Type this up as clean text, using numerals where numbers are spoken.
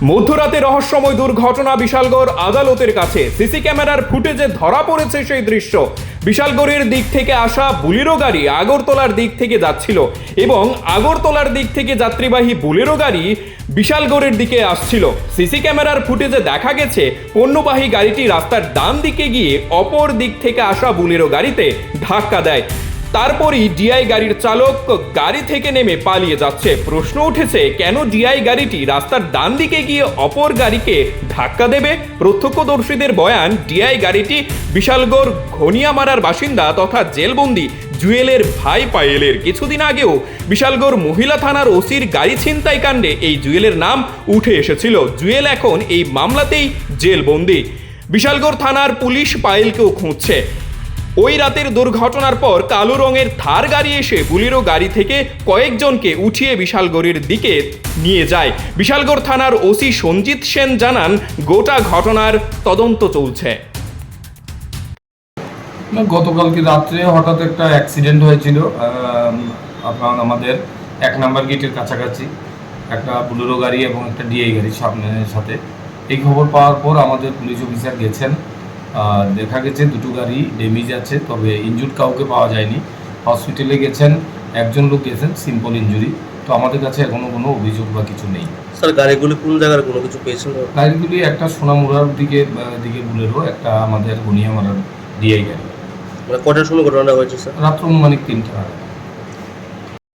মধ্যরাতে রহস্যময় দুর্ঘটনা বিশালগড় আদালতের কাছে। সিসি ক্যামেরার ফুটেজে ধরা পড়েছে সেই দৃশ্য। বিশালগড়ের দিক থেকে আসা বুলেরো গাড়ি আগরতলার দিক থেকে যাচ্ছিল এবং আগরতলার দিক থেকে যাত্রীবাহী বুলেরো গাড়ি বিশালগড়ের দিকে আসছিল। সিসি ক্যামেরার ফুটেজে দেখা গেছে পণ্যবাহী গাড়িটি রাস্তার ডান দিকে গিয়ে অপর দিক থেকে আসা বুলেরো গাড়িতে ধাক্কা দেয়। তারপরই ডিআই গাড়ির চালক গাড়ি থেকে নেমে পালিয়ে যাচ্ছে। প্রশ্ন উঠেছে, কেন ডিআই গাড়িটি রাস্তার ডান দিকে গিয়ে অপর গাড়িকে ধাক্কা দেবে? প্রত্যক্ষদর্শীদের বয়ান, ডিআই গাড়িটি বিশালগড় ঘনিয়ামারার বাসিন্দা তথা জেলবন্দি জুয়েলের ভাই পায়েলের। কিছুদিন আগেও বিশালগড় মহিলা থানার ওসির গাড়ি ছিনতাই কাণ্ডে এই জুয়েলের নাম উঠে এসেছিল। জুয়েল এখন এই মামলাতেই জেলবন্দি। বিশালগড় থানার পুলিশ পায়েলকেও খুঁজছে। ওই রাতের দুর্ঘটনার পর কালো রঙের থার গাড়ি এসে বুলেরো গাড়ি থেকে কয়েকজনকে উঠিয়ে বিশালগড়ের দিকে নিয়ে যায়। বিশালগড় থানার ওসি সঞ্জিত সেন জানান, গোটা ঘটনার তদন্ত চলছে। গতকালকে রাত্রে হঠাৎ একটা অ্যাক্সিডেন্ট হয়েছিল আপনার আমাদের 1 নম্বর গেটের কাছাকাছি, একটা বুলেরো গাড়ি এবং একটা ডিআই গাড়ি সাথে। এই খবর পাওয়ার পর আমাদের পুলিশ অফিসার গেছেন। দেখা গেছে দুটো গাড়ি ড্যামেজ আছে, তবে ইনজুর্ড কাউকে পাওয়া যায়নি। হসপিটালে গেছেন, একজন লোক গেছেন সিম্পল ইনজুরি। তো আমাদের কাছে এখনো কোনো অভিযোগ বা কিছু নেই। স্যার, গাড়িগুলি কোন জায়গার কোনো কিছু পেয়েছেন? গাড়িগুলি একটা সোনামুড়ার দিকে বুলেরো, একটা আমাদের গনিয়ামারার ডিআই গাড়ি। মানে কটার সময় ঘটনাটা হয়েছে স্যার? রাত্র অনুমানিক 3টা।